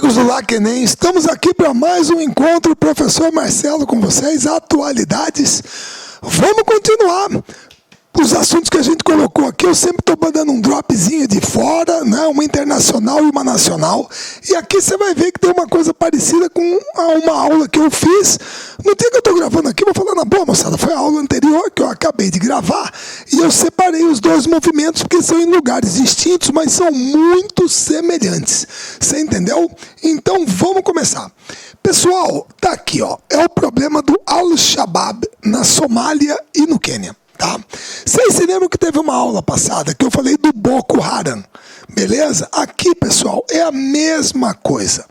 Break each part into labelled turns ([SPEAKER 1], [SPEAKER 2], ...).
[SPEAKER 1] amigos do LACENEM, estamos aqui para mais um encontro, professor Marcelo com vocês, atualidades. Vamos continuar os assuntos que a gente colocou aqui. Eu sempre estou dando um dropzinho de fora, né? Uma internacional e uma nacional. E aqui você vai ver que tem uma coisa parecida com uma aula que eu fiz. No dia que eu estou gravando aqui, vou falar na boa, moçada, foi a aula anterior que eu acabei de gravar. E eu separei os dois movimentos porque são em lugares distintos, mas são muito semelhantes. Você entendeu? Então vamos começar. Pessoal, tá aqui, ó. É o problema do Al-Shabaab na Somália e no Quênia. Tá? Vocês se lembram que teve uma aula passada que eu falei do Boko Haram, beleza? Aqui, pessoal, é a mesma coisa.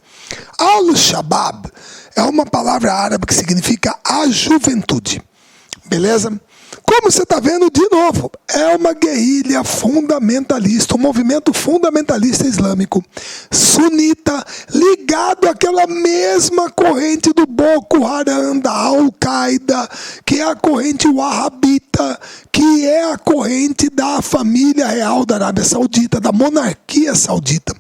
[SPEAKER 1] Al-Shabaab é uma palavra árabe que significa a juventude, beleza? Como você está vendo, de novo, é uma guerrilha fundamentalista, um movimento fundamentalista islâmico, sunita, ligado àquela mesma corrente do Boko Haram, da Al-Qaeda, que é a corrente wahhabita, que é a corrente da família real da Arábia Saudita, da monarquia saudita,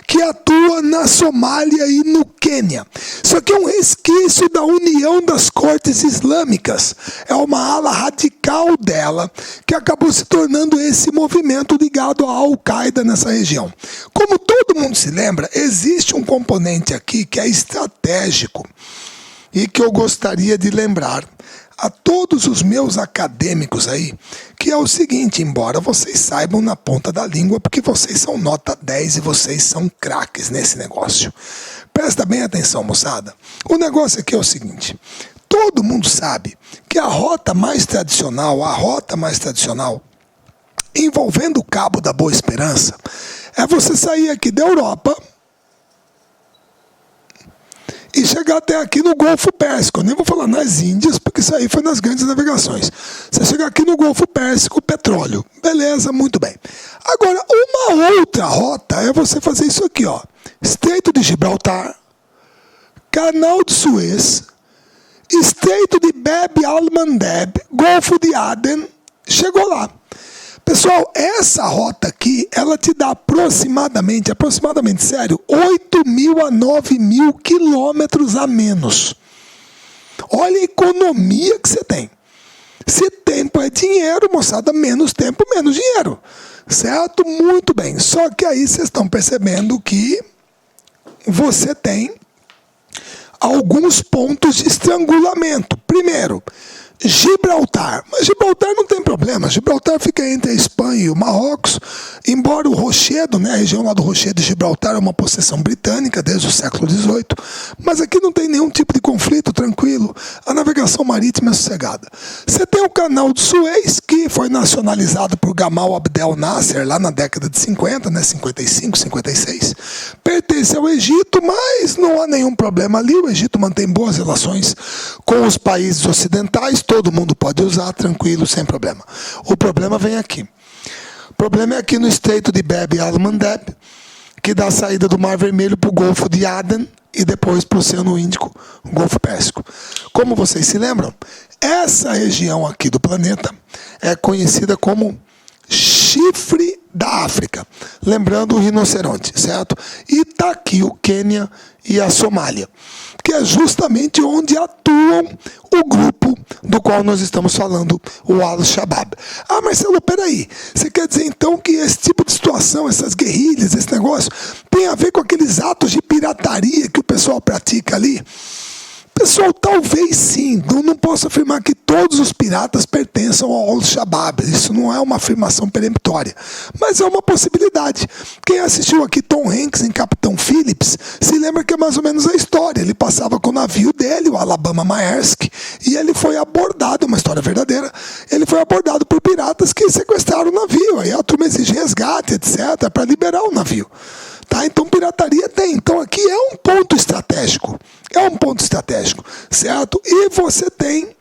[SPEAKER 1] que atua na Somália e no Quênia. Isso aqui é um resquício da União das Cortes Islâmicas, é uma ala radical dela, que acabou se tornando esse movimento ligado à Al-Qaeda nessa região. Como todo mundo se lembra, existe um componente aqui que é estratégico e que eu gostaria de lembrar a todos os meus acadêmicos aí, que é o seguinte: embora vocês saibam na ponta da língua, porque vocês são nota 10 e vocês são craques nesse negócio. Presta bem atenção, moçada. O negócio aqui é o seguinte: todo mundo sabe que a rota mais tradicional envolvendo o Cabo da Boa Esperança é você sair aqui da Europa e chegar até aqui no Golfo Pérsico. Eu nem vou falar nas Índias, porque isso aí foi nas grandes navegações. Você chegar aqui no Golfo Pérsico, petróleo. Beleza, muito bem. Agora, uma outra rota é você fazer isso aqui, ó. Estreito de Gibraltar, Canal de Suez, Estreito de Bab al-Mandeb, Golfo de Aden, chegou lá. Pessoal, essa rota aqui, ela te dá aproximadamente, sério, 8.000 a 9.000 quilômetros a menos. Olha a economia que você tem. Se tempo é dinheiro, moçada, menos tempo, menos dinheiro. Certo? Muito bem. Só que aí vocês estão percebendo que você tem alguns pontos de estrangulamento. Primeiro, Gibraltar. Mas Gibraltar não tem problema. Gibraltar fica entre a Espanha e o Marrocos. Embora o Rochedo, né, a região lá do Rochedo de Gibraltar é uma possessão britânica desde o século XVIII. Mas aqui não tem nenhum tipo de conflito, tranquilo. A navegação marítima é sossegada. Você tem o Canal de Suez, que foi nacionalizado por Gamal Abdel Nasser lá na década de 50, né, 55, 56. Pertence ao Egito, mas não há nenhum problema ali. O Egito mantém boas relações com os países ocidentais. Todo mundo pode usar, tranquilo, sem problema. O problema vem aqui. O problema é aqui no Estreito de Bab al-Mandeb, que dá a saída do Mar Vermelho para o Golfo de Aden e depois para o Oceano Índico, o Golfo Pérsico. Como vocês se lembram, essa região aqui do planeta é conhecida como chifre da África, lembrando o rinoceronte, certo? E está aqui o Quênia e a Somália, que é justamente onde atuam o grupo do qual nós estamos falando, o Al-Shabaab. Ah, Marcelo, peraí, você quer dizer então que esse tipo de situação, essas guerrilhas, esse negócio, tem a ver com aqueles atos de pirataria que o pessoal pratica ali? Pessoal, talvez sim. Não posso afirmar que todos os piratas pertençam ao Al-Shabaab. Isso não é uma afirmação peremptória. Mas é uma possibilidade. Quem assistiu aqui Tom Hanks em Capitão Phillips se lembra que é mais ou menos a história. Ele passava com o navio dele, o Alabama Maersk, e ele foi abordado, uma história verdadeira, ele foi abordado por piratas que sequestraram o navio. Aí a turma exige resgate, etc., para liberar o navio. Tá? Então pirataria tem. Então aqui é um ponto estratégico. Certo? E você tem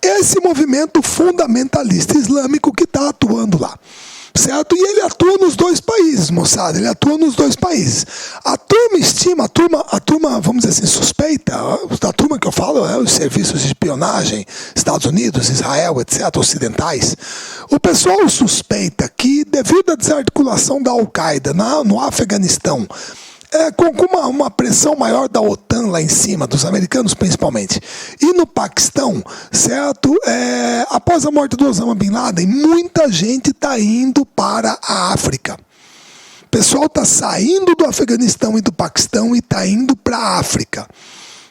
[SPEAKER 1] esse movimento fundamentalista islâmico que está atuando lá. Certo? E ele atua nos dois países, moçada. Ele atua nos dois países. A turma estima, a turma, vamos dizer assim, suspeita, a turma que eu falo é os serviços de espionagem, Estados Unidos, Israel, etc., ocidentais. O pessoal suspeita que, devido à desarticulação da Al-Qaeda no Afeganistão, com uma pressão maior da OTAN lá em cima, dos americanos principalmente. E no Paquistão, certo? Após a morte do Osama Bin Laden, muita gente está indo para a África. O pessoal está saindo do Afeganistão e do Paquistão e está indo para a África.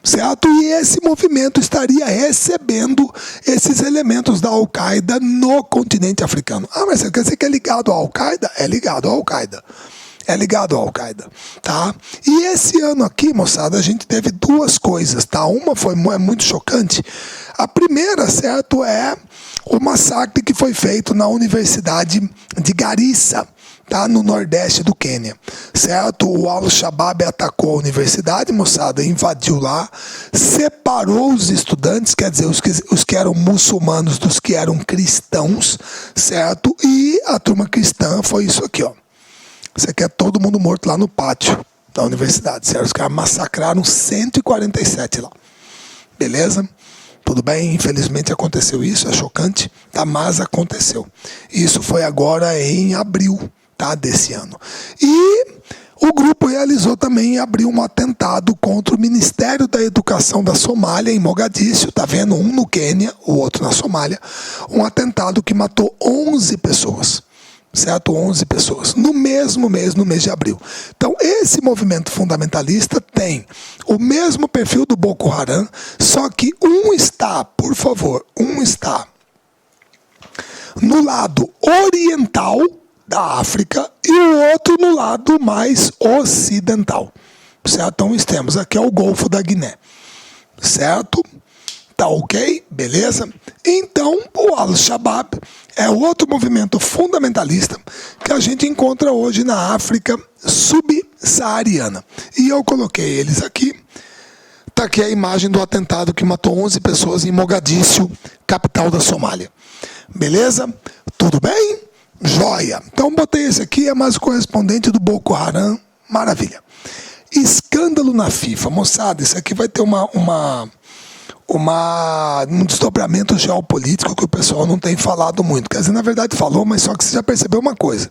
[SPEAKER 1] Certo? E esse movimento estaria recebendo esses elementos da Al-Qaeda no continente africano. Mas você quer dizer que é ligado à Al-Qaeda? É ligado à Al-Qaeda. É ligado à Al-Qaeda, tá? E esse ano aqui, moçada, a gente teve duas coisas, tá? Uma é muito chocante. A primeira, certo, é o massacre que foi feito na Universidade de Garissa, tá, no nordeste do Quênia, certo? O Al-Shabaab atacou a universidade, moçada, invadiu lá, separou os estudantes, quer dizer, os que eram muçulmanos dos que eram cristãos, certo? E a turma cristã foi isso aqui, ó. Você quer todo mundo morto lá no pátio da universidade, certo? Os caras massacraram 147 lá, beleza? Tudo bem, infelizmente aconteceu isso, é chocante, tá? Mas aconteceu. Isso foi agora em abril, tá, desse ano. E o grupo realizou também, abriu um atentado contra o Ministério da Educação da Somália, em Mogadíscio, tá vendo? Um no Quênia, o outro na Somália. Um atentado que matou 11 pessoas. Certo? 11 pessoas, no mesmo mês, no mês de abril. Então, esse movimento fundamentalista tem o mesmo perfil do Boko Haram, só que um está no lado oriental da África e o outro no lado mais ocidental. Certo? Então, temos aqui o Golfo da Guiné. Certo? Tá ok? Beleza? Então, o Al-Shabaab é outro movimento fundamentalista que a gente encontra hoje na África subsaariana. E eu coloquei eles aqui. Está aqui a imagem do atentado que matou 11 pessoas em Mogadíscio, capital da Somália. Beleza? Tudo bem? Joia! Então botei esse aqui, é mais o correspondente do Boko Haram. Maravilha. Escândalo na FIFA. Moçada, isso aqui vai ter um desdobramento geopolítico que o pessoal não tem falado muito. Quer dizer, na verdade falou, mas só que você já percebeu uma coisa.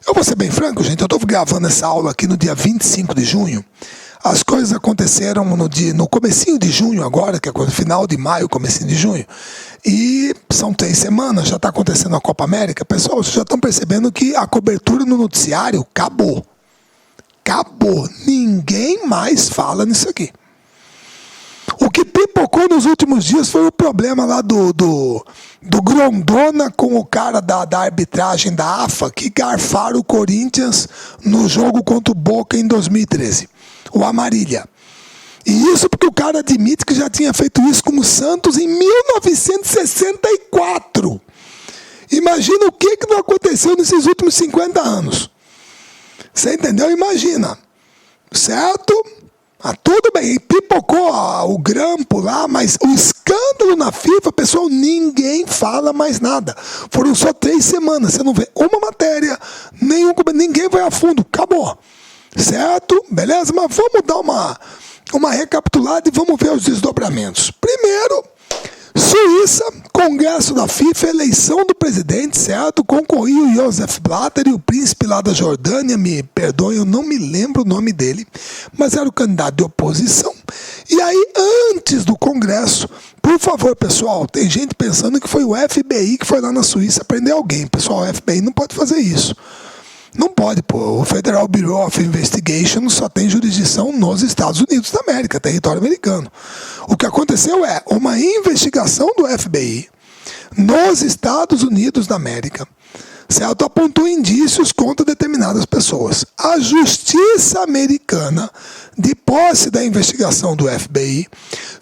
[SPEAKER 1] Eu vou ser bem franco, gente, eu estou gravando essa aula aqui no dia 25 de junho. As coisas aconteceram no comecinho de junho agora, que é no final de maio, comecinho de junho. E são 3 semanas, já está acontecendo a Copa América. Pessoal, vocês já estão percebendo que a cobertura no noticiário acabou. Acabou. Ninguém mais fala nisso aqui. O que pipocou nos últimos dias foi o problema lá do Grondona com o cara da arbitragem da AFA, que garfaram o Corinthians no jogo contra o Boca em 2013. O Amarília. E isso porque o cara admite que já tinha feito isso com o Santos em 1964. Imagina o que não aconteceu nesses últimos 50 anos. Você entendeu? Imagina. Certo? Tudo bem, pipocou o grampo lá, mas o escândalo na FIFA, pessoal, ninguém fala mais nada. Foram só 3 semanas, você não vê uma matéria, ninguém vai a fundo, acabou. Certo? Beleza? Mas vamos dar uma recapitulada e vamos ver os desdobramentos. Primeiro, Suíça, Congresso da FIFA, eleição do presidente, certo? Concorria o Joseph Blatter e o príncipe lá da Jordânia, me perdoem, eu não me lembro o nome dele, mas era o candidato de oposição. E aí, antes do Congresso, por favor, pessoal, tem gente pensando que foi o FBI que foi lá na Suíça prender alguém. Pessoal, o FBI não pode fazer isso. Não pode, pô. O Federal Bureau of Investigation só tem jurisdição nos Estados Unidos da América, território americano. O que aconteceu é uma investigação do FBI nos Estados Unidos da América, certo? Apontou indícios contra determinadas pessoas. A justiça americana, de posse da investigação do FBI,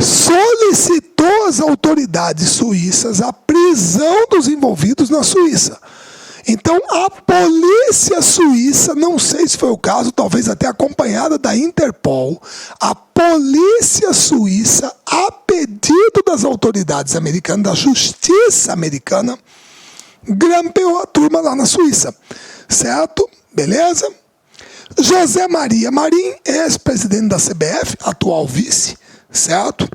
[SPEAKER 1] solicitou às autoridades suíças a prisão dos envolvidos na Suíça. Então, a polícia suíça, não sei se foi o caso, talvez até acompanhada da Interpol, a polícia suíça, a pedido das autoridades americanas, da justiça americana, grampeou a turma lá na Suíça. Certo? Beleza? José Maria Marim, ex-presidente da CBF, atual vice, certo?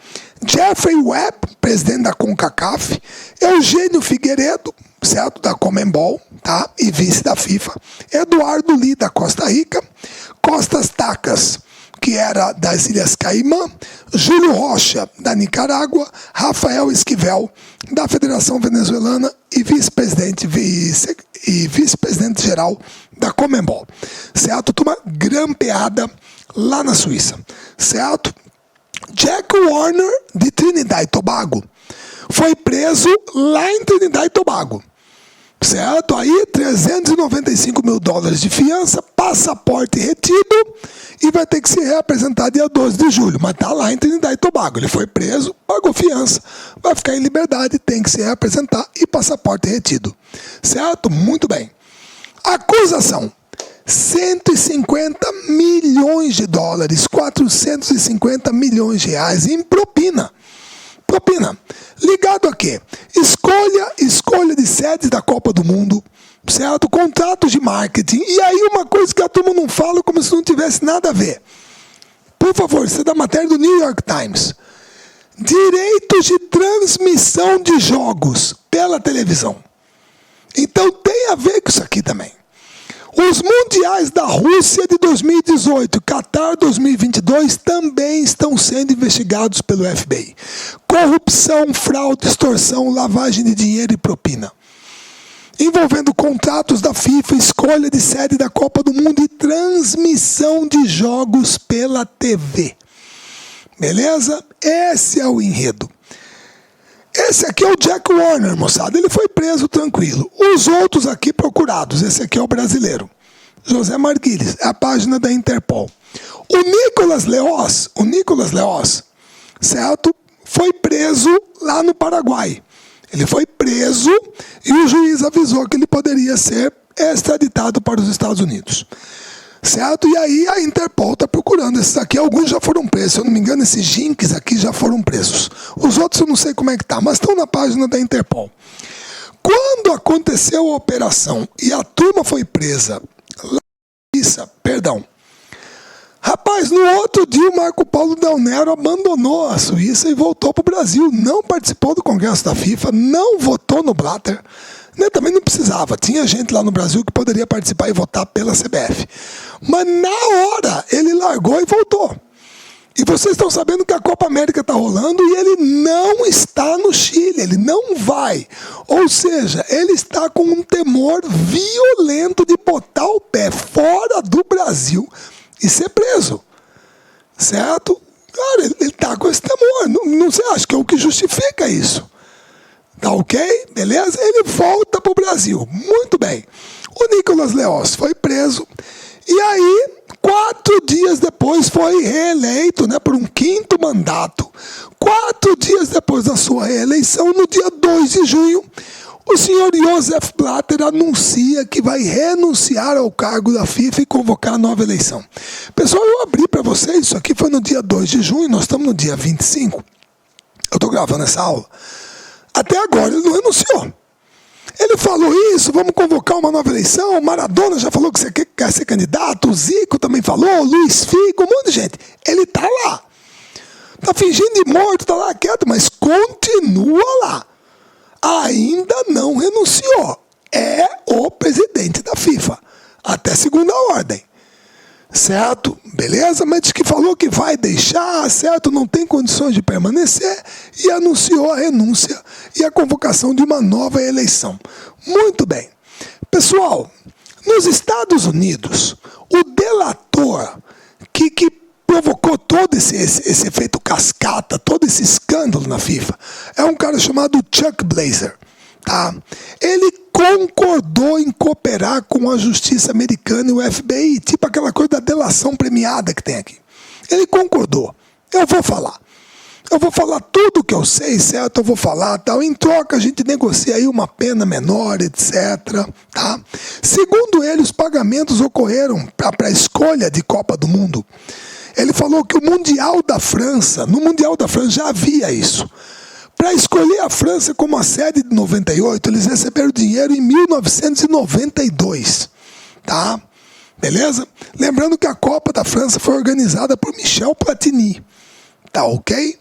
[SPEAKER 1] Jeffrey Webb, presidente da CONCACAF, Eugênio Figueiredo, certo, da Conmebol, tá? E vice da FIFA, Eduardo Lee, da Costa Rica, Costas Tacas, que era das Ilhas Caimã, Júlio Rocha, da Nicarágua, Rafael Esquivel, da Federação Venezuelana e vice-presidente geral da Conmebol. Certo? Turma grampeada lá na Suíça. Certo? Jack Warner, de Trinidad e Tobago, foi preso lá em Trinidad e Tobago. Certo? Aí, $395 mil de fiança, passaporte retido e vai ter que se reapresentar dia 12 de julho. Mas está lá em Trinidad e Tobago. Ele foi preso, pagou fiança, vai ficar em liberdade, tem que se reapresentar e passaporte retido. Certo? Muito bem. Acusação: $150 milhões, 450 milhões de reais em propina. Propina. Ligado a quê? Escolha de sedes da Copa do Mundo, certo? Contratos de marketing. E aí uma coisa que a turma não fala como se não tivesse nada a ver. Por favor, isso é da matéria do New York Times. Direitos de transmissão de jogos pela televisão. Então tem a ver com isso aqui também. Os mundiais da Rússia de 2018 e Qatar 2022 também estão sendo investigados pelo FBI. Corrupção, fraude, extorsão, lavagem de dinheiro e propina. Envolvendo contratos da FIFA, escolha de sede da Copa do Mundo e transmissão de jogos pela TV. Beleza? Esse é o enredo. Esse aqui é o Jack Warner, moçada. Ele foi preso tranquilo. Os outros aqui procurados. Esse aqui é o brasileiro. José Marguilhes. É a página da Interpol. O Nicolas Leoz, certo? Foi preso lá no Paraguai. Ele foi preso e o juiz avisou que ele poderia ser extraditado para os Estados Unidos. Certo? E aí a Interpol está procurando esses aqui. Alguns já foram presos. Se eu não me engano, esses jinx aqui já foram presos. Os outros eu não sei como é que tá, mas estão na página da Interpol. Quando aconteceu a operação e a turma foi presa lá na Suíça, rapaz, no outro dia o Marco Paulo Del Nero abandonou a Suíça e voltou para o Brasil. Não participou do Congresso da FIFA, não votou no Blatter. Também não precisava, tinha gente lá no Brasil que poderia participar e votar pela CBF. Mas na hora ele largou e voltou. E vocês estão sabendo que a Copa América está rolando e ele não está no Chile, ele não vai. Ou seja, ele está com um temor violento de botar o pé fora do Brasil e ser preso. Certo? Cara, ele está com esse temor. Não sei, acho que é o que justifica isso. Tá ok? Beleza? Ele volta para o Brasil. Muito bem. O Nicolas Leoz foi preso e aí, 4 dias depois, foi reeleito, por um 5º mandato. 4 dias depois da sua reeleição, no dia 2 de junho, o senhor Josef Blatter anuncia que vai renunciar ao cargo da FIFA e convocar a nova eleição. Pessoal, eu abri para vocês, isso aqui foi no dia 2 de junho, nós estamos no dia 25. Eu estou gravando essa aula. Até agora ele não renunciou. Ele falou isso, vamos convocar uma nova eleição, o Maradona já falou que quer ser candidato, o Zico também falou, o Luiz Figo, um monte de gente. Ele está lá. Está fingindo de morto, está lá quieto, mas continua lá. Ainda não renunciou. É o presidente da FIFA. Até segunda ordem. Certo? Beleza? Mas diz que falou que vai deixar, certo? Não tem condições de permanecer e anunciou a renúncia e a convocação de uma nova eleição. Muito bem. Pessoal, nos Estados Unidos, o delator que provocou todo esse efeito cascata, todo esse escândalo na FIFA, é um cara chamado Chuck Blazer. Tá? Ele concordou em cooperar com a justiça americana e o FBI, tipo aquela coisa da delação premiada que tem aqui. Ele concordou. Eu vou falar tudo o que eu sei, certo? Eu vou falar, tal. Em troca a gente negocia aí uma pena menor, etc. Tá? Segundo ele, os pagamentos ocorreram para a escolha de Copa do Mundo. Ele falou que no Mundial da França já havia isso. Para escolher a França como a sede de 98, eles receberam dinheiro em 1992, tá? Beleza? Lembrando que a Copa da França foi organizada por Michel Platini, tá ok?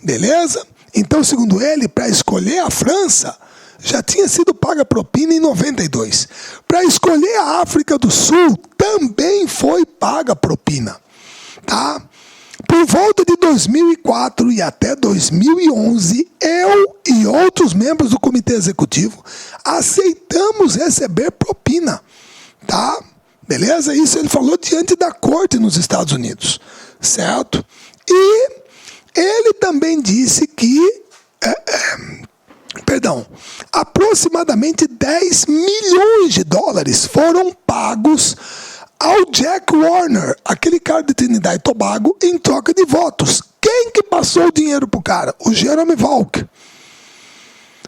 [SPEAKER 1] Beleza? Então, segundo ele, para escolher a França, já tinha sido paga propina em 92. Para escolher a África do Sul, também foi paga propina, tá? Por volta de 2004 e até 2011, eu e outros membros do comitê executivo aceitamos receber propina, tá? Beleza? Isso ele falou diante da corte nos Estados Unidos, certo? E ele também disse que, aproximadamente 10 milhões de dólares foram pagos ao Jack Warner, aquele cara de Trinidad e Tobago, em troca de votos. Quem que passou o dinheiro pro cara? O Jerome Valk.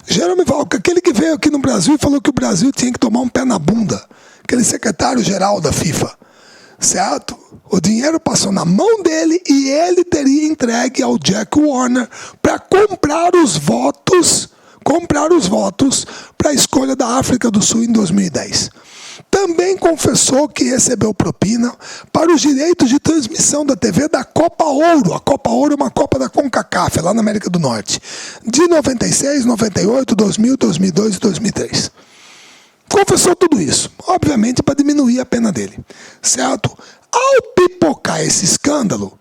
[SPEAKER 1] Jerome Valk, aquele que veio aqui no Brasil e falou que o Brasil tinha que tomar um pé na bunda. Aquele secretário-geral da FIFA. Certo? O dinheiro passou na mão dele e ele teria entregue ao Jack Warner para comprar os votos para a escolha da África do Sul em 2010. Também confessou que recebeu propina para os direitos de transmissão da TV da Copa Ouro. A Copa Ouro é uma Copa da CONCACAF, lá na América do Norte, de 96, 98, 2000, 2002 e 2003. Confessou tudo isso, obviamente para diminuir a pena dele, certo? Ao pipocar esse escândalo,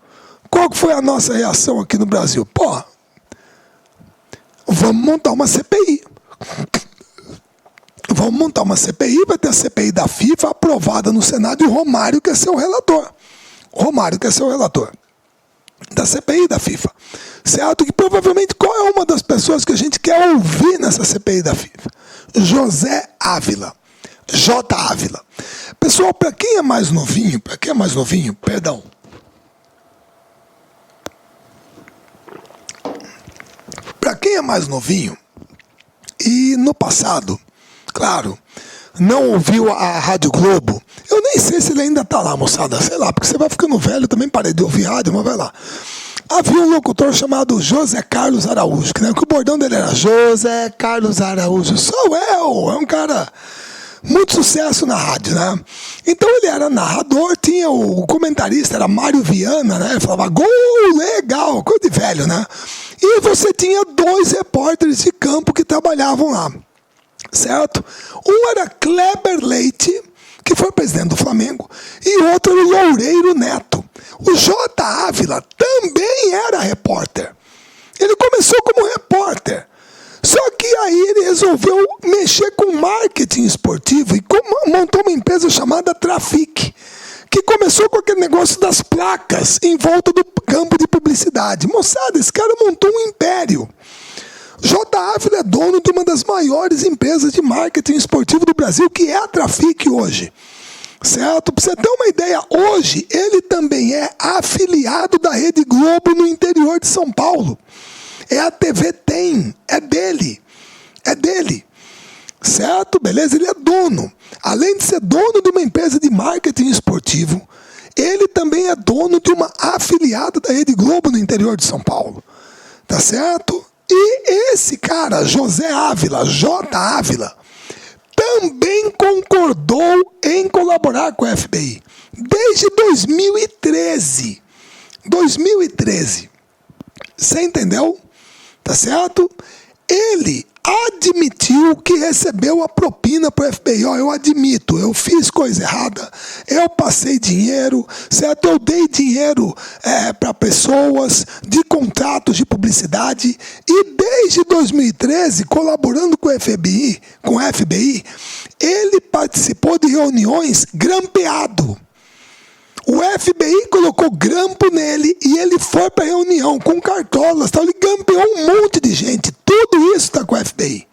[SPEAKER 1] qual foi a nossa reação aqui no Brasil? Pô, vamos montar uma CPI. Vamos montar uma CPI, vai ter a CPI da FIFA aprovada no Senado e o Romário quer ser o relator. O Romário quer ser o relator da CPI da FIFA. Certo? Que provavelmente qual é uma das pessoas que a gente quer ouvir nessa CPI da FIFA? José Ávila. J. Ávila. Pessoal, para quem é mais novinho, perdão. Para quem é mais novinho, e no passado, claro, não ouviu a Rádio Globo, eu nem sei se ele ainda está lá, moçada, sei lá, porque você vai ficando velho, também parei de ouvir rádio, mas vai lá. Havia um locutor chamado José Carlos Araújo, que o bordão dele era José Carlos Araújo, sou eu, é um cara muito sucesso na rádio, né? Então ele era narrador, tinha o comentarista, era Mário Viana, né? Ele falava, gol, legal, coisa de velho, né? E você tinha 2 repórteres de campo que trabalhavam lá, certo? Um era Kleber Leite, que foi presidente do Flamengo, e outro era o Loureiro Neto. O J. Ávila também era repórter. Ele começou como repórter. Só que aí ele resolveu mexer com marketing esportivo e montou uma empresa chamada Trafic, que começou com aquele negócio das placas em volta do campo de publicidade. Moçada, esse cara montou um império. J. Ávila é dono de uma das maiores empresas de marketing esportivo do Brasil, que é a Trafic hoje. Certo? Para você ter uma ideia, hoje ele também é afiliado da Rede Globo no interior de São Paulo. É a TV Tem, é dele, certo? Beleza? Ele é dono. Além de ser dono de uma empresa de marketing esportivo, ele também é dono de uma afiliada da Rede Globo no interior de São Paulo. Tá certo? E esse cara, José Ávila, J. Ávila, também concordou em colaborar com a FBI. Desde 2013. 2013. Você entendeu? Tá certo? Ele admitiu que recebeu a propina para o FBI. Ó, eu admito, eu fiz coisa errada, eu passei dinheiro, certo? Eu dei dinheiro para pessoas de contratos de publicidade e desde 2013, colaborando com o FBI, ele participou de reuniões grampeado. O FBI colocou grampo nele e ele foi para a reunião com cartolas, ele grampeou um monte de gente. Tudo isso está com o FBI.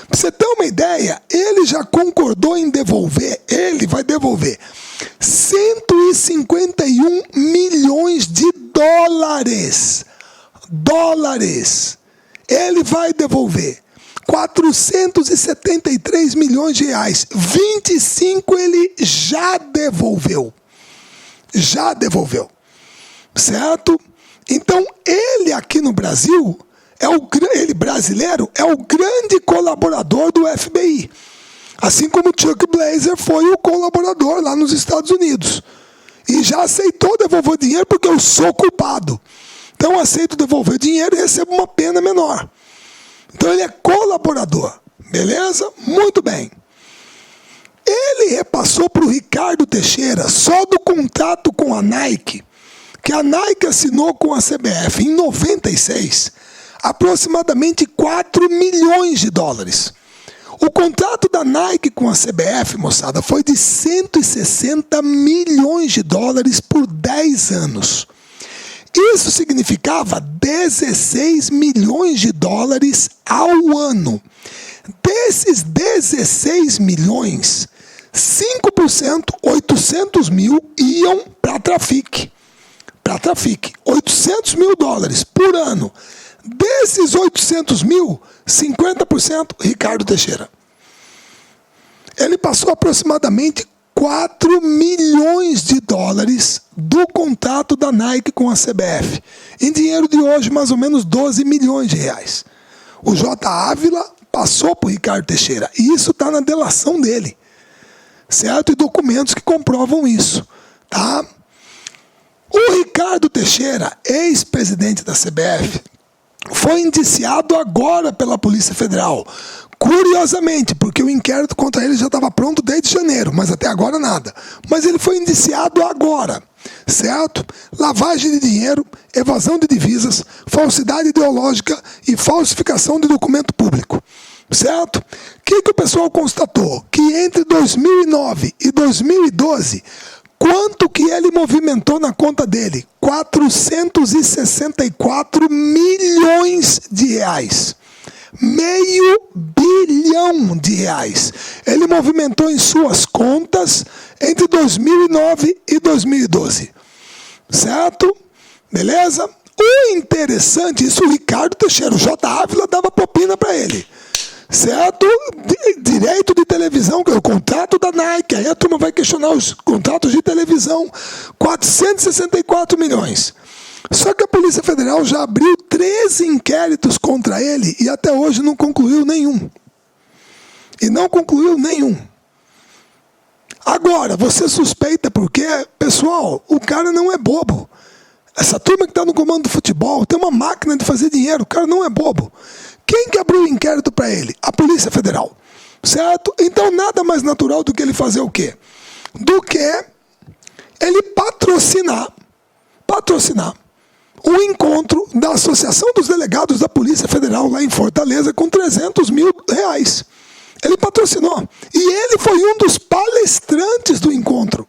[SPEAKER 1] Para você ter uma ideia, ele já concordou em devolver, ele vai devolver 151 milhões de dólares. Ele vai devolver 473 milhões de reais. 25 ele já devolveu. Certo? Então, ele aqui no Brasil, ele brasileiro, é o grande colaborador do FBI. Assim como o Chuck Blazer foi o colaborador lá nos Estados Unidos. E já aceitou devolver o dinheiro porque eu sou culpado. Então, eu aceito devolver o dinheiro e recebo uma pena menor. Então, ele é colaborador. Beleza? Muito bem. ele repassou para o Ricardo Teixeira, só do contrato com a Nike, que a Nike assinou com a CBF em 96, aproximadamente 4 milhões de dólares. O contrato da Nike com a CBF, moçada, foi de 160 milhões de dólares por 10 anos. Isso significava 16 milhões de dólares ao ano. Desses 16 milhões, 5%, 800 mil, iam para a Trafic. Para a Trafic, 800 mil dólares por ano. Desses 800 mil, 50% Ricardo Teixeira. Ele passou aproximadamente 4 milhões de dólares do contrato da Nike com a CBF. Em dinheiro de hoje, mais ou menos 12 milhões de reais. O J. Ávila passou para o Ricardo Teixeira. E isso está na delação dele. Certo? E documentos que comprovam isso. Tá? O Ricardo Teixeira, ex-presidente da CBF, foi indiciado agora pela Polícia Federal. Curiosamente, porque o inquérito contra ele já estava pronto desde janeiro, mas até agora nada. Mas ele foi indiciado agora, certo? Lavagem de dinheiro, evasão de divisas, falsidade ideológica e falsificação de documento público, certo? O que o pessoal constatou? Que entre 2009 e 2012... quanto que ele movimentou na conta dele? 464 milhões de reais. Meio bilhão de reais. Ele movimentou em suas contas entre 2009 e 2012. Certo? Beleza? O interessante, isso o Ricardo Teixeira, o J. Ávila dava propina para ele. Certo? Direito de televisão, que é o contrato da Nike. Aí a turma vai questionar os contratos de televisão. 464 milhões. Só que a Polícia Federal já abriu 13 inquéritos contra ele e até hoje não concluiu nenhum. E não concluiu nenhum. Agora, você suspeita porque, pessoal, o cara não é bobo. Essa turma que está no comando do futebol tem uma máquina de fazer dinheiro. O cara não é bobo. Quem que abriu o inquérito para ele? A Polícia Federal. Certo? Então nada mais natural do que ele fazer o quê? Do que ele patrocinar o encontro da Associação dos Delegados da Polícia Federal lá em Fortaleza com 300 mil reais. Ele patrocinou. E ele foi um dos palestrantes do encontro.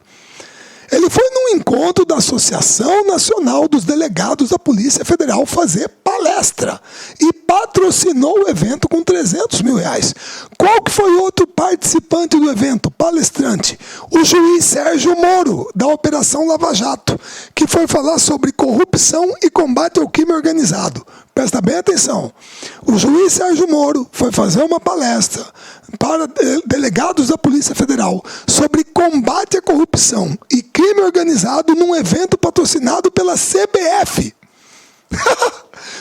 [SPEAKER 1] Ele foi num encontro da Associação Nacional dos Delegados da Polícia Federal fazer palestra e patrocinou o evento com 300 mil reais. Qual que foi outro participante do evento, palestrante? O juiz Sérgio Moro, da Operação Lava Jato, que foi falar sobre corrupção e combate ao crime organizado. Presta bem atenção. O juiz Sérgio Moro foi fazer uma palestra para delegados da Polícia Federal sobre combate à corrupção e crime organizado num evento patrocinado pela CBF.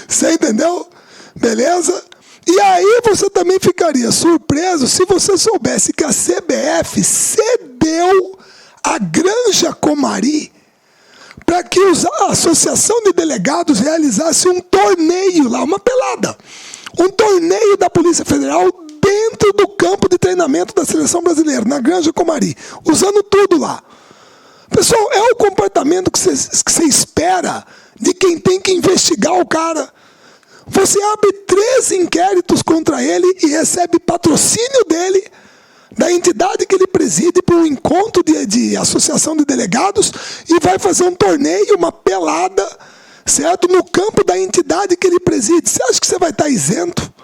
[SPEAKER 1] Você entendeu? Beleza? E aí você também ficaria surpreso se você soubesse que a CBF cedeu a Granja Comari para que a Associação de Delegados realizasse um torneio lá, uma pelada. Um torneio da Polícia Federal dentro do campo de treinamento da Seleção Brasileira, na Granja Comari, usando tudo lá. Pessoal, é o comportamento que você espera de quem tem que investigar o cara. Você abre 13 inquéritos contra ele e recebe patrocínio dele, da entidade que ele preside, para um encontro de associação de delegados e vai fazer um torneio, uma pelada, certo? No campo da entidade que ele preside. Você acha que você vai estar isento?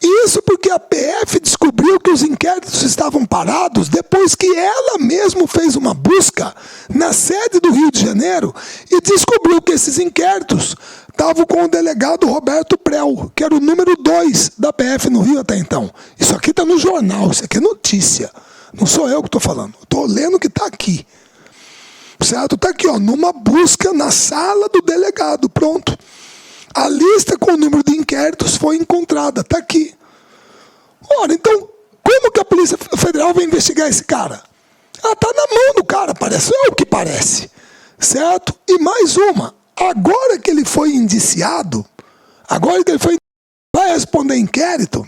[SPEAKER 1] Isso porque a PF descobriu que os inquéritos estavam parados depois que ela mesma fez uma busca na sede do Rio de Janeiro e descobriu que esses inquéritos estavam com o delegado Roberto Prel, que era o número 2 da PF no Rio até então. Isso aqui está no jornal, isso aqui é notícia. Não sou eu que estou falando, estou lendo o que está aqui. Certo? Está aqui, ó, numa busca na sala do delegado, pronto. A lista com o número de inquéritos foi encontrada, está aqui. Ora, então, como que a Polícia Federal vai investigar esse cara? Ela está na mão do cara, parece, é o que parece. Certo? E mais uma, agora que ele foi indiciado, vai responder inquérito,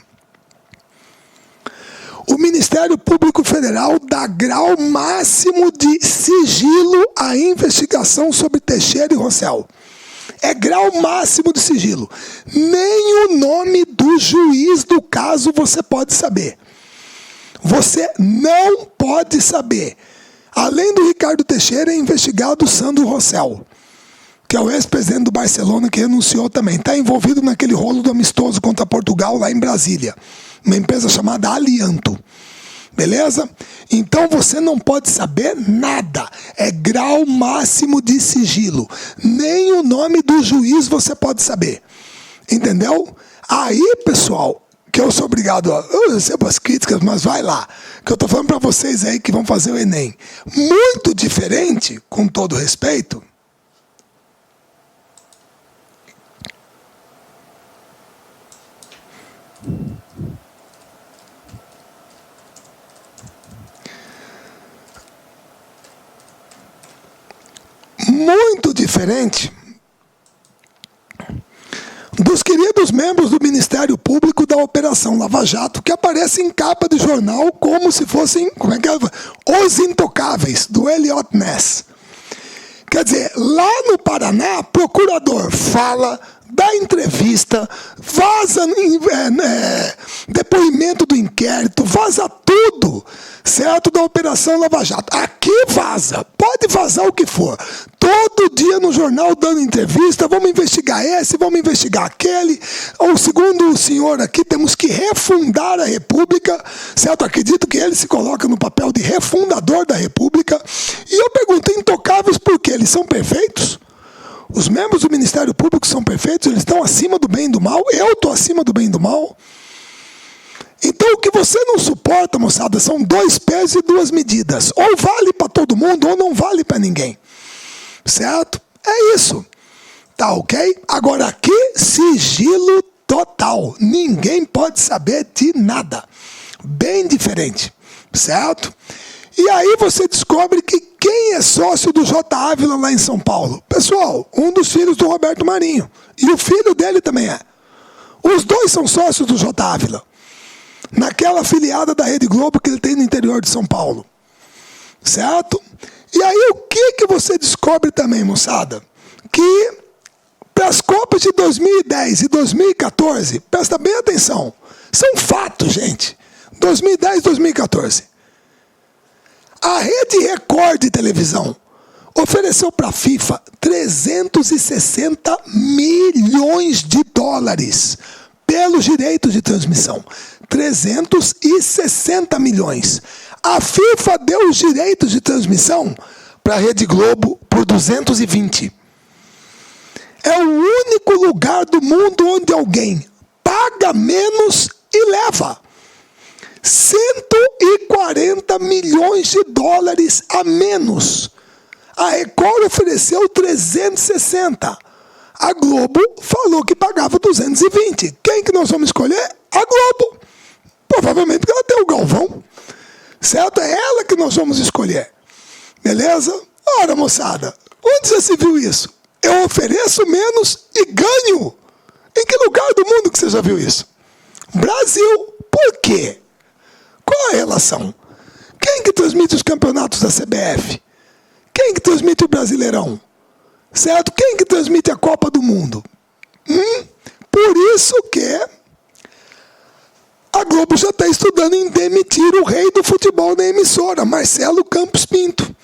[SPEAKER 1] O Ministério Público Federal dá grau máximo de sigilo à investigação sobre Teixeira e Rossel. É grau máximo de sigilo. Nem o nome do juiz do caso você pode saber. Você não pode saber. Além do Ricardo Teixeira, é investigado o Sandro Rossel, que é o ex-presidente do Barcelona, que renunciou também. Está envolvido naquele rolo do amistoso contra Portugal, lá em Brasília. Uma empresa chamada Alianto. Beleza? Então você não pode saber nada. É grau máximo de sigilo. Nem o nome do juiz você pode saber. Entendeu? Aí, pessoal, que eu sou obrigado a... Eu recebo as críticas, mas vai lá. Que eu estou falando para vocês aí que vão fazer o Enem. Muito diferente, com todo respeito... Muito diferente dos queridos membros do Ministério Público da Operação Lava Jato, que aparecem em capa de jornal como se fossem, os intocáveis, do Eliot Ness. Quer dizer, lá no Paraná, procurador fala, dá entrevista, vaza depoimento do inquérito, vaza tudo, certo, da Operação Lava Jato. Aqui vaza, pode vazar o que for. Todo dia no jornal dando entrevista, vamos investigar esse, vamos investigar aquele. Ou segundo o senhor aqui, temos que refundar a República, certo? Acredito que ele se coloca no papel de refundador da República. E eu pergunto, intocáveis por quê? Eles são perfeitos? Os membros do Ministério Público são perfeitos? Eles estão acima do bem e do mal? Eu estou acima do bem e do mal? Então o que você não suporta, moçada, são 2 pesos e 2 medidas. Ou vale para todo mundo ou não vale para ninguém. Certo? É isso. Tá ok? Agora aqui, sigilo total. Ninguém pode saber de nada. Bem diferente. Certo? E aí você descobre que quem é sócio do J. Ávila lá em São Paulo? Pessoal, um dos filhos do Roberto Marinho. E o filho dele também é. Os dois são sócios do J. Ávila. Naquela afiliada da Rede Globo que ele tem no interior de São Paulo. Certo? E aí o que você descobre também, moçada? Que para as Copas de 2010 e 2014, presta bem atenção, são fatos, gente. 2010 e 2014. A Rede Record de televisão ofereceu para a FIFA 360 milhões de dólares pelos direitos de transmissão. 360 milhões. A FIFA deu os direitos de transmissão para a Rede Globo por 220. É o único lugar do mundo onde alguém paga menos e leva 140 milhões de dólares a menos. A Record ofereceu 360. A Globo falou que pagava 220. Quem que nós vamos escolher? A Globo. Provavelmente porque ela tem o Galvão. Certo? É ela que nós vamos escolher. Beleza? Ora, moçada, onde já se viu isso? Eu ofereço menos e ganho. Em que lugar do mundo que você já viu isso? Brasil. Por quê? Qual a relação? Quem que transmite os campeonatos da CBF? Quem que transmite o Brasileirão? Certo? Quem que transmite a Copa do Mundo? Por isso que a Globo já está estudando em demitir o rei do futebol da emissora, Marcelo Campos Pinto.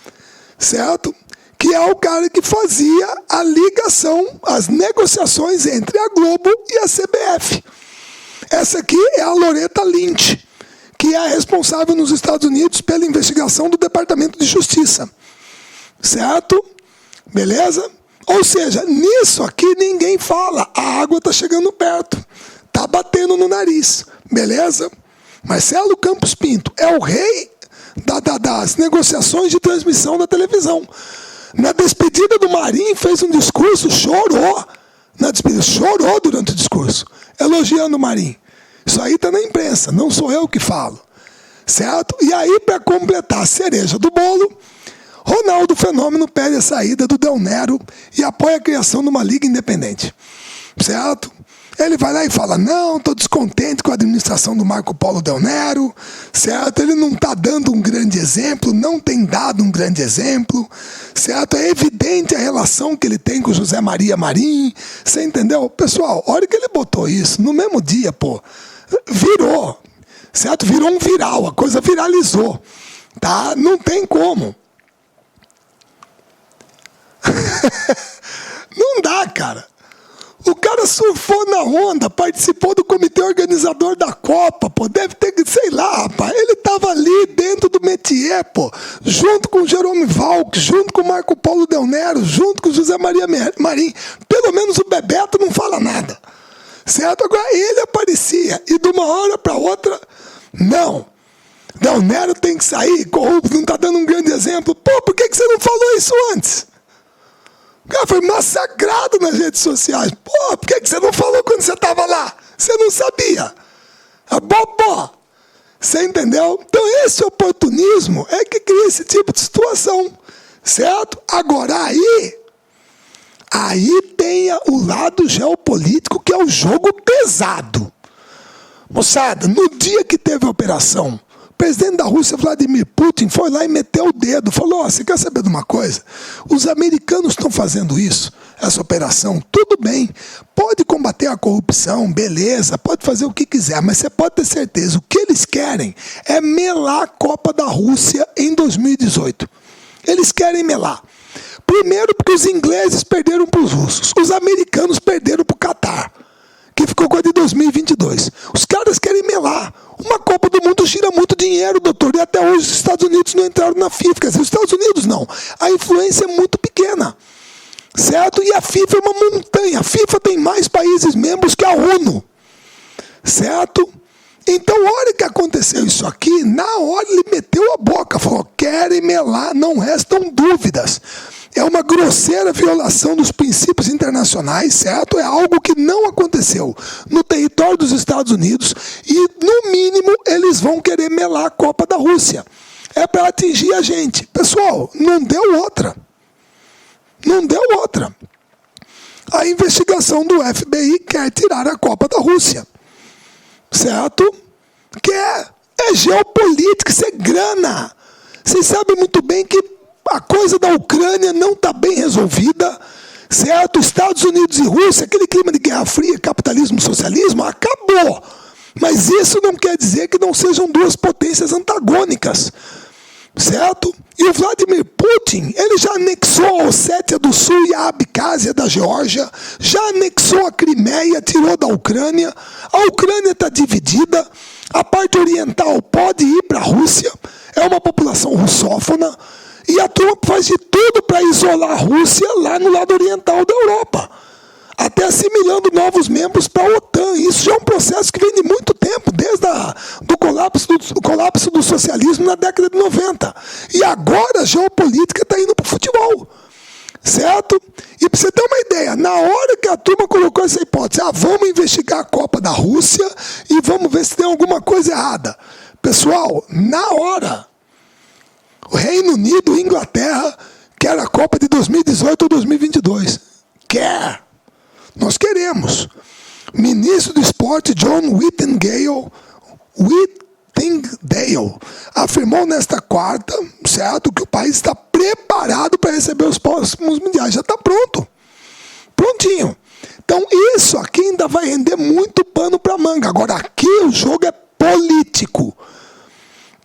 [SPEAKER 1] Certo? Que é o cara que fazia a ligação, as negociações entre a Globo e a CBF. Essa aqui é a Loretta Lynch, que é a responsável nos Estados Unidos pela investigação do Departamento de Justiça. Certo? Beleza? Ou seja, nisso aqui ninguém fala. A água está chegando perto. Está batendo no nariz. Beleza? Marcelo Campos Pinto é o rei das negociações de transmissão da televisão. Na despedida do Marinho, fez um discurso, chorou. Na despedida, chorou durante o discurso, elogiando o Marinho. Isso aí está na imprensa, não sou eu que falo. Certo? E aí, para completar a cereja do bolo, Ronaldo Fenômeno pede a saída do Del Nero e apoia a criação de uma liga independente. Certo? Ele vai lá e fala, não, estou descontente com a administração do Marco Polo Del Nero, certo? Ele não está dando um grande exemplo, não tem dado um grande exemplo, certo? É evidente a relação que ele tem com José Maria Marim, você entendeu? Pessoal, a hora que ele botou isso, no mesmo dia, virou, certo? Virou um viral, a coisa viralizou, tá? Não tem como. Não dá, cara. O cara surfou na onda, participou do comitê organizador da Copa, deve ter, sei lá, rapaz, ele estava ali dentro do métier, junto com o Jerome Valk, junto com o Marco Polo Del Nero, junto com o José Maria Marim. Pelo menos o Bebeto não fala nada, certo? Agora ele aparecia, e de uma hora para outra, não. Del Nero tem que sair, corrupto, não está dando um grande exemplo. Por que você não falou isso antes? O cara foi massacrado nas redes sociais. Por que você não falou quando você estava lá? Você não sabia. Bobó. Você entendeu? Então esse oportunismo é que cria esse tipo de situação. Certo? Agora aí tem o lado geopolítico, que é o jogo pesado. Moçada, no dia que teve a operação, o presidente da Rússia, Vladimir Putin, foi lá e meteu o dedo. Falou, você quer saber de uma coisa? Os americanos estão fazendo isso, essa operação, tudo bem. Pode combater a corrupção, beleza, pode fazer o que quiser, mas você pode ter certeza, o que eles querem é melar a Copa da Rússia em 2018. Eles querem melar. Primeiro porque os ingleses perderam para os russos, os americanos perderam para o Catar, que ficou com a de 2022. Os caras querem melar. Uma Copa do Mundo gira muito dinheiro, doutor, e até hoje os Estados Unidos não entraram na FIFA. Quer dizer, os Estados Unidos não. A influência é muito pequena, certo? E a FIFA é uma montanha. A FIFA tem mais países membros que a ONU, certo? Então, a hora que aconteceu isso aqui, na hora ele meteu a boca, falou, querem melar, não restam dúvidas. É uma grosseira violação dos princípios internacionais, certo? É algo que não aconteceu no território dos Estados Unidos e, no mínimo, eles vão querer melar a Copa da Rússia. É para atingir a gente. Pessoal, não deu outra. Não deu outra. A investigação do FBI quer tirar a Copa da Rússia, certo? É geopolítica, isso é grana. Vocês sabem muito bem que a coisa da Ucrânia não está bem resolvida, certo? Estados Unidos e Rússia, aquele clima de Guerra Fria, capitalismo, socialismo, acabou. Mas isso não quer dizer que não sejam duas potências antagônicas, certo? E o Vladimir Putin, ele já anexou a Ossétia do Sul e a Abcásia da Geórgia, já anexou a Crimeia, tirou da Ucrânia, a Ucrânia está dividida, a parte oriental pode ir para a Rússia, é uma população russófona, e a Trump faz de tudo para isolar a Rússia lá no lado oriental da Europa, até assimilando novos membros para a OTAN. Isso já é um processo que vem de muito tempo, desde o colapso do socialismo na década de 90. E agora a geopolítica está indo para o futebol, certo? E para você ter uma ideia, na hora que a turma colocou essa hipótese, vamos investigar a Copa da Rússia e vamos ver se tem alguma coisa errada. Pessoal, na hora, o Reino Unido e Inglaterra quer a Copa de 2018 ou 2022. Quer. Nós queremos. Ministro do Esporte John Whittingdale afirmou nesta quarta, certo, que o país está preparado para receber os próximos mundiais. Já está pronto. Prontinho. Então isso aqui ainda vai render muito pano para manga. Agora aqui o jogo é político.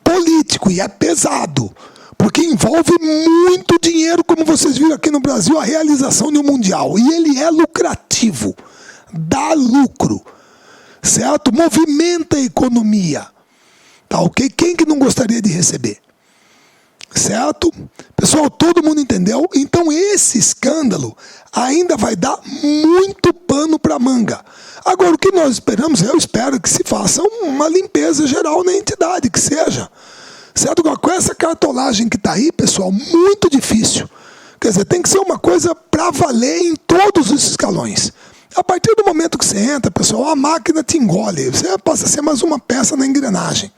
[SPEAKER 1] Político e é pesado. Porque envolve muito dinheiro, como vocês viram aqui no Brasil, a realização de um mundial. E ele é lucrativo, dá lucro, certo? Movimenta a economia, tá ok? Quem que não gostaria de receber? Certo? Pessoal, todo mundo entendeu? Então esse escândalo ainda vai dar muito pano para manga. Agora, o que nós esperamos, eu espero que se faça uma limpeza geral na entidade, que seja. Certo? Com essa cartolagem que está aí, pessoal, muito difícil. Quer dizer, tem que ser uma coisa para valer em todos os escalões. A partir do momento que você entra, pessoal, a máquina te engole. Você passa a ser mais uma peça na engrenagem.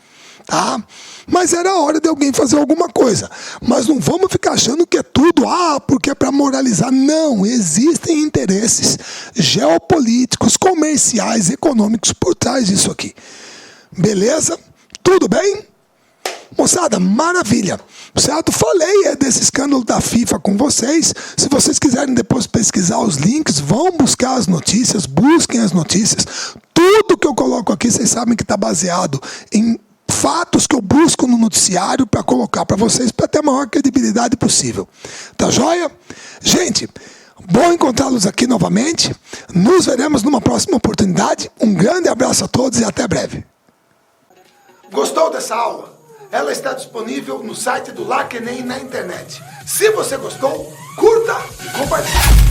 [SPEAKER 1] tá? Mas era a hora de alguém fazer alguma coisa. Mas não vamos ficar achando que é tudo, porque é para moralizar. Não, existem interesses geopolíticos, comerciais, econômicos por trás disso aqui. Beleza? Tudo bem? Moçada, maravilha. Certo? Falei desse escândalo da FIFA com vocês. Se vocês quiserem depois pesquisar os links, vão buscar as notícias, busquem as notícias. Tudo que eu coloco aqui, vocês sabem que está baseado em fatos que eu busco no noticiário para colocar para vocês, para ter a maior credibilidade possível. Tá joia? Gente, bom encontrá-los aqui novamente. Nos veremos numa próxima oportunidade. Um grande abraço a todos e até breve. Gostou dessa aula? Ela está disponível no site do LACENEM na internet. Se você gostou, curta e compartilhe.